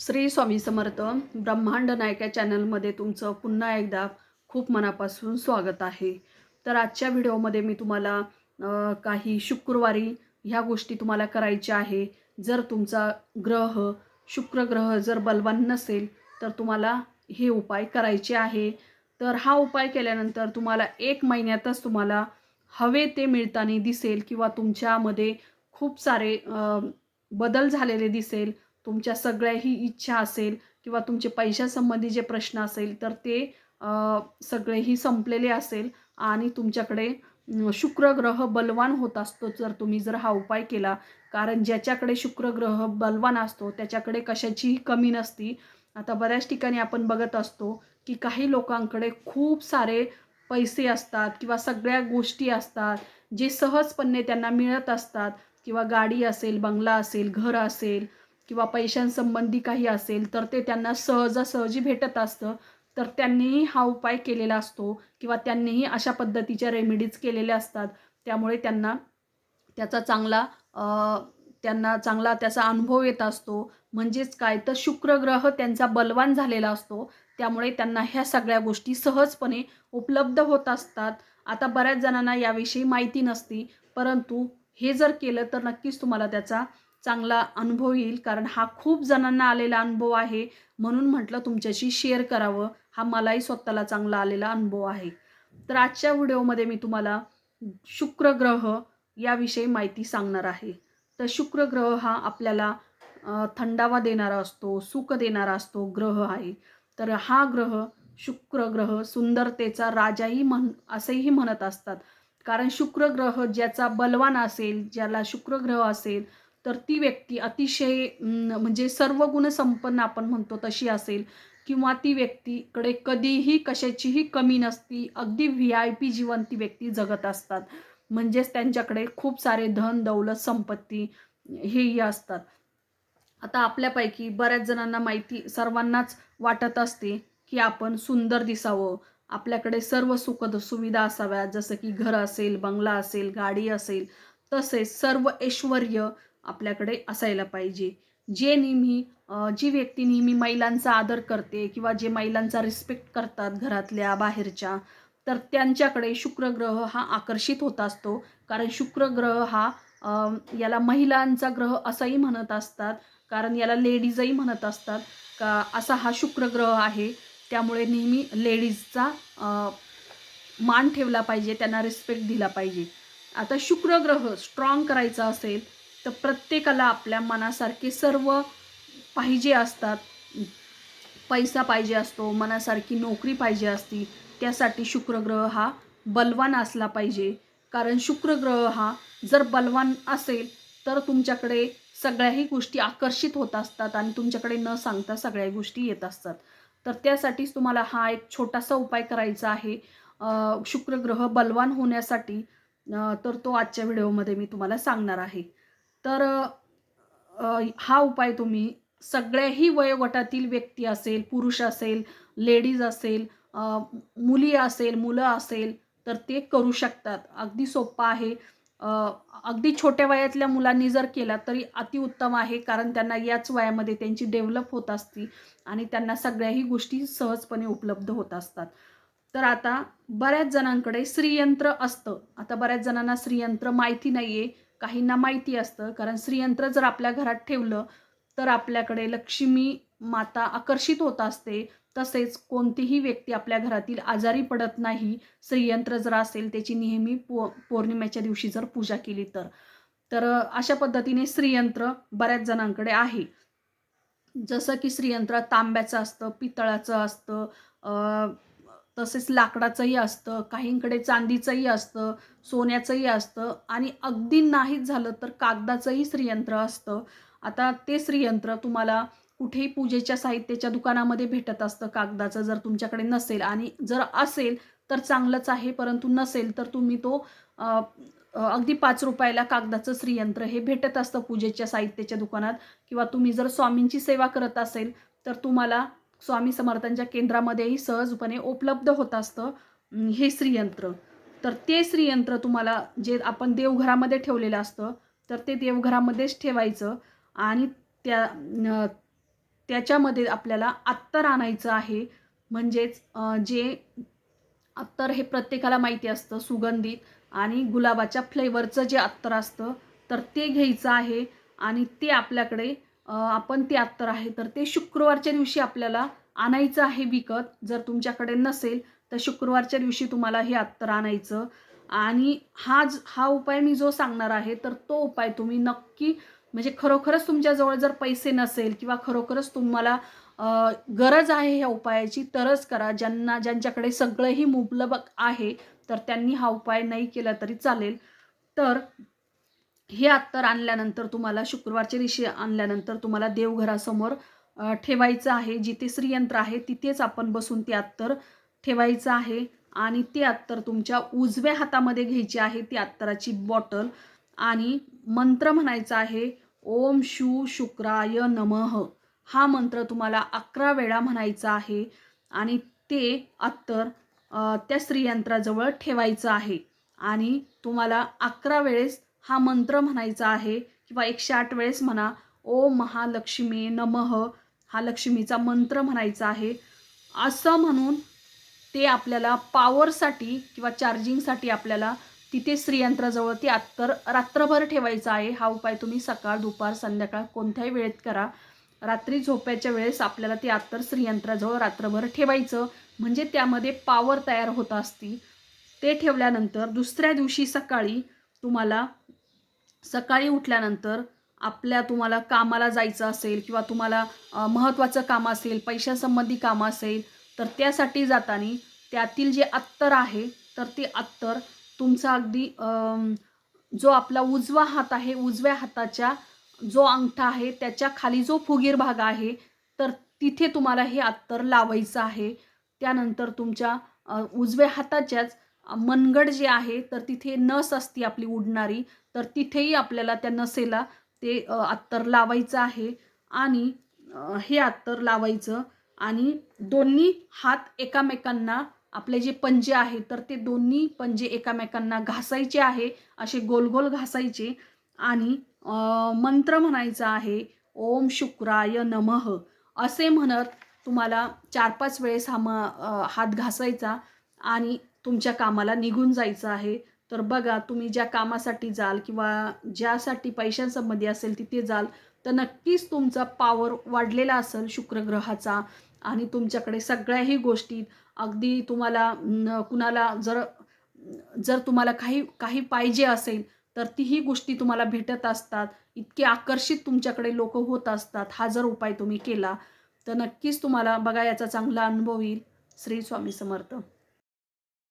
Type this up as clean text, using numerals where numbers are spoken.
श्री स्वामी समर्थ ब्रह्मांड नायक या चॅनलमध्ये तुमचं पुन्हा एकदा खूप मनापासून स्वागत आहे. तर आजच्या व्हिडिओमध्ये मी तुम्हाला काही शुक्रवारी ह्या गोष्टी तुम्हाला करायच्या आहे. जर तुमचा शुक्र ग्रह जर बलवान नसेल तर तुम्हाला हे उपाय करायचे आहे. तर हा उपाय केल्यानंतर तुम्हाला 1 महिन्यातच तुम्हाला हवे ते मिळताना दिसेल किंवा तुमच्यामध्ये खूप सारे बदल झालेले दिसेल. तुमच्या सगळ्याही इच्छा असेल किंवा तुमचे पैशासंबंधी जे प्रश्न असेल तर ते सगळेही संपलेले असेल आणि तुमच्याकडे शुक्र ग्रह बलवान होत असतो जर तुम्ही हा उपाय केला. कारण ज्याच्याकडे शुक्र ग्रह बलवान असतो त्याच्याकडे कशाचीही कमी नसती. आता बऱ्याच ठिकाणी आपण बघत असतो की काही लोकांकडे खूप सारे पैसे असतात किंवा सगळ्या गोष्टी असतात जे सहजपणे त्यांना मिळत असतात किंवा गाडी असेल, बंगला असेल, घर असेल किंवा पैशांसंबंधी काही असेल तर ते त्यांना सहजासहजी भेटत असतं. तर त्यांनीही हा उपाय केलेला असतो किंवा त्यांनीही अशा पद्धतीच्या रेमेडीज केलेल्या असतात. त्यामुळे त्याचा चांगला त्यांना चांगला त्याचा अनुभव येत असतो. म्हणजेच काय तर शुक्र ग्रह त्यांचा बलवान झालेला असतो. त्यामुळे त्यांना ह्या सगळ्या गोष्टी सहजपणे उपलब्ध होत असतात. आता बऱ्याच जणांना याविषयी माहिती नसती, परंतु हे जर केलं तर नक्कीच तुम्हाला त्याचा चांगला अनुभव येईल. कारण हा खूप जणांना आलेला अनुभव आहे. म्हणून म्हटलं तुमच्याशी शेअर करावं. हा मलाही स्वतःला चांगला आलेला अनुभव आहे. तर आजच्या व्हिडिओमध्ये मी तुम्हाला शुक्र ग्रह याविषयी माहिती सांगणार आहे. तर शुक्र ग्रह हा आपल्याला थंडावा देणारा असतो, सुख देणारा असतो ग्रह आहे. तर हा ग्रह शुक्र ग्रह सुंदरतेचा राजाही असेही म्हणत असतात. कारण शुक्र ग्रह ज्याचा बलवान असेल, ज्याला शुक्र ग्रह असेल तर ती व्यक्ती अतिशय म्हणजे सर्व गुणसंपन्न आपण म्हणतो तशी असेल किंवा ती व्यक्तीकडे कधीही कशाचीही कमी नसती. अगदी VIP जीवन ती व्यक्ती जगत असतात. म्हणजेच त्यांच्याकडे खूप सारे धन, दौलत, संपत्ती हेही असतात. आता आपल्यापैकी बऱ्याच जणांना सर्वांनाच वाटत असते की आपण सुंदर दिसावं. आपल्याकडे सर्व सुविधा असाव्यात. जसं की घर असेल, बंगला असेल, गाडी असेल. तसेच सर्व ऐश्वर्य आपल्याकडे असायला पाहिजे. जी व्यक्ती नेहमी महिलांचा आदर करते किंवा जे महिलांचा रिस्पेक्ट करतात घरातल्या, बाहेरच्या, तर त्यांच्याकडे शुक्र ग्रह हा आकर्षित होत असतो. कारण शुक्र ग्रह हा याला महिलांचा ग्रह असंही म्हणत असतात. कारण याला लेडीजही म्हणत असतात. असा हा शुक्र ग्रह आहे. त्यामुळे नेहमी लेडीजचा मान ठेवला पाहिजे, त्यांना रिस्पेक्ट दिला पाहिजे. आता शुक्र ग्रह स्ट्रॉंग करायचा असेल तर प्रत्येकाला आपल्या मनासारखे सर्व पाहिजे असतात. पैसा पाहिजे असतो, मनासारखी नोकरी पाहिजे असती. त्यासाठी शुक्र ग्रह हा बलवान असला पाहिजे. कारण शुक्र ग्रह हा जर बलवान असेल तर तुमच्याकडे सगळ्याही गोष्टी आकर्षित होत असतात आणि तुमच्याकडे न सांगता सगळ्या गोष्टी येत असतात. तर त्यासाठीच तुम्हाला हा एक छोटासा उपाय करायचा आहे शुक्र ग्रह बलवान होण्यासाठी. तर तो आजच्या व्हिडिओमध्ये मी तुम्हाला सांगणार आहे. तर हा उपाय तुम्ही सगळ्याही वयोगटातील व्यक्ती असेल, पुरुष असेल, लेडीज असेल, मुली असेल, मुलं असेल तर ते करू शकतात. अगदी सोप्पा आहे. अ, अगदी छोट्या वयातल्या मुलांनी जर केला तरी अतिउत्तम आहे. कारण त्यांना याच वयामध्ये त्यांची डेव्हलप होत असती आणि त्यांना सगळ्याही गोष्टी सहजपणे उपलब्ध होत असतात. तर आता बऱ्याच जणांकडे श्रीयंत्र असतं. आता बऱ्याच जणांना श्रीयंत्र माहिती नाहीये. काहींना माहिती असतं. कारण श्रीयंत्र जर आपल्या घरात ठेवलं तर आपल्याकडे लक्ष्मी माता आकर्षित होत असते. तसेच कोणतीही व्यक्ती आपल्या घरातील आजारी पडत नाही. श्रीयंत्र जर असेल त्याची नेहमी पौर्णिमेच्या दिवशी जर पूजा केली तर. तर अशा पद्धतीने श्रीयंत्र बऱ्याच जणांकडे आहे. जसं की श्रीयंत्र तांब्याचं असतं, पितळाचं असतं, तसेच लाकडाचंही असतं, काहींकडे चांदीचंही असतं, सोन्याचंही असतं आणि अगदी नाहीच झालं तर कागदाचंही श्रीयंत्र असतं. आता ते श्रीयंत्र तुम्हाला कुठेही पूजेच्या साहित्याच्या दुकानामध्ये भेटत असतं कागदाचं. जर तुमच्याकडे नसेल आणि जर असेल तर चांगलंच आहे, परंतु नसेल तर तुम्ही तो अ, अगदी ₹5 कागदाचं श्रीयंत्र हे भेटत असतं पूजेच्या साहित्याच्या दुकानात. किंवा तुम्ही जर स्वामींची सेवा करत असेल तर तुम्हाला स्वामी समर्थांच्या केंद्रामध्येही सहजपणे उपलब्ध होत असतं हे श्रीयंत्र. तर ते श्रीयंत्र तुम्हाला जे आपण देवघरामध्ये ठेवलेलं असतं तर ते देवघरामध्येच ठेवायचं आणि त्या त्याच्यामध्ये आपल्याला अत्तर आणायचं आहे. म्हणजेच जे अत्तर हे प्रत्येकाला माहिती असतं, सुगंधित आणि गुलाबाच्या फ्लेवरचं जे अत्तर असतं, तर ते घ्यायचं आहे. आणि ते आपल्याकडे आपण ते अत्तर आहे तर ते शुक्रवारच्या दिवशी आपल्याला आणायचं आहे विकत. जर तुमच्याकडे नसेल तर शुक्रवारच्या दिवशी तुम्हाला हे अत्तर आणायचं. आणि हा उपाय मी जो सांगणार आहे तर तो उपाय तुम्ही नक्की, म्हणजे खरोखरच तुमच्याजवळ जर पैसे नसेल किंवा खरोखरच तुम्हाला गरज आहे ह्या उपायाची तरच करा. ज्यांच्याकडे सगळंही मुबलक आहे तर त्यांनी हा उपाय नाही केला तरी चालेल. तर हे अत्तर आणल्यानंतर तुम्हाला शुक्रवारच्या दिवशी आणल्यानंतर तुम्हाला देवघरासमोर ठेवायचं आहे. जिथे श्रीयंत्र आहे तिथेच आपण बसून ते अत्तर ठेवायचं आहे. आणि ते अत्तर तुमच्या उजव्या हातामध्ये घ्यायचे आहे, ती अत्तराची बॉटल. आणि मंत्र म्हणायचा आहे, ओम शू शुक्राय नमः. हा मंत्र तुम्हाला 11 वेळा म्हणायचा आहे. आणि ते अत्तर त्या श्रीयंत्राजवळ ठेवायचं आहे. आणि तुम्हाला 11 वेळेस हा मंत्र म्हणायचा आहे किंवा 108 वेळेस म्हणा. ओम महालक्ष्मी नमः हा लक्ष्मीचा मंत्र म्हणायचा आहे. असं म्हणून ते आपल्याला पॉवरसाठी किंवा चार्जिंगसाठी आपल्याला तिथे श्रीयंत्राजवळ ते अत्तर रात्रभर ठेवायचं आहे. हा उपाय तुम्ही सकाळ, दुपार, संध्याकाळ कोणत्याही वेळेत करा. रात्री झोपायच्या वेळेस आपल्याला ते अत्तर श्रीयंत्राजवळ रात्रभर ठेवायचं, म्हणजे त्यामध्ये पॉवर तयार होत असती. ते ठेवल्यानंतर दुसऱ्या दिवशी सकाळी उठल्यानंतर तुम्हाला कामाला जायचं असेल किंवा तुम्हाला महत्त्वाचं काम असेल, पैशासंबंधी काम असेल, तर त्यासाठी जाताना त्यातील जे अत्तर आहे तर ते अत्तर तुमचा अगदी जो आपला उजवा हात आहे, उजव्या हाताच्या जो अंगठा आहे त्याच्या खाली जो फुगीर भाग आहे तर तिथे तुम्हाला हे अत्तर लावायचं आहे. त्यानंतर तुमच्या उजव्या हाताच्याच मनगड जे आहे तर तिथे नस असते आपली उडणारी, तर तिथेही आपल्याला त्या नसेला ते अत्तर लावायचं आहे. आणि हे अत्तर लावायचं आणि दोन्ही हात एकमेकांना, आपले जे पंजे आहेत तर ते दोन्ही पंजे एकमेकांना घासायचे आहे, असे गोल गोल घासायचे. आणि मंत्र म्हणायचा आहे, ओम शुक्राय नमः असे म्हणत तुम्हाला 4-5 वेळेस हात घासायचा आणि तुमच्या कामाला निघून जायचं आहे. तर बघा, तुम्ही ज्या कामासाठी जाल किंवा ज्यासाठी पैशांसंबंधी असेल तिथे जाल तर नक्कीच तुमचा पॉवर वाढलेला असेल शुक्रग्रहाचा. आणि तुमच्याकडे सगळ्याही गोष्टी अगदी तुम्हाला कुणाला जर जर तुम्हाला काही पाहिजे असेल तर तीही गोष्टी तुम्हाला भेटत असतात. इतके आकर्षित तुमच्याकडे लोक होत असतात. हा जर उपाय तुम्ही केला तर नक्कीच तुम्हाला बघा याचा चांगला अनुभव येईल. श्री स्वामी समर्थ.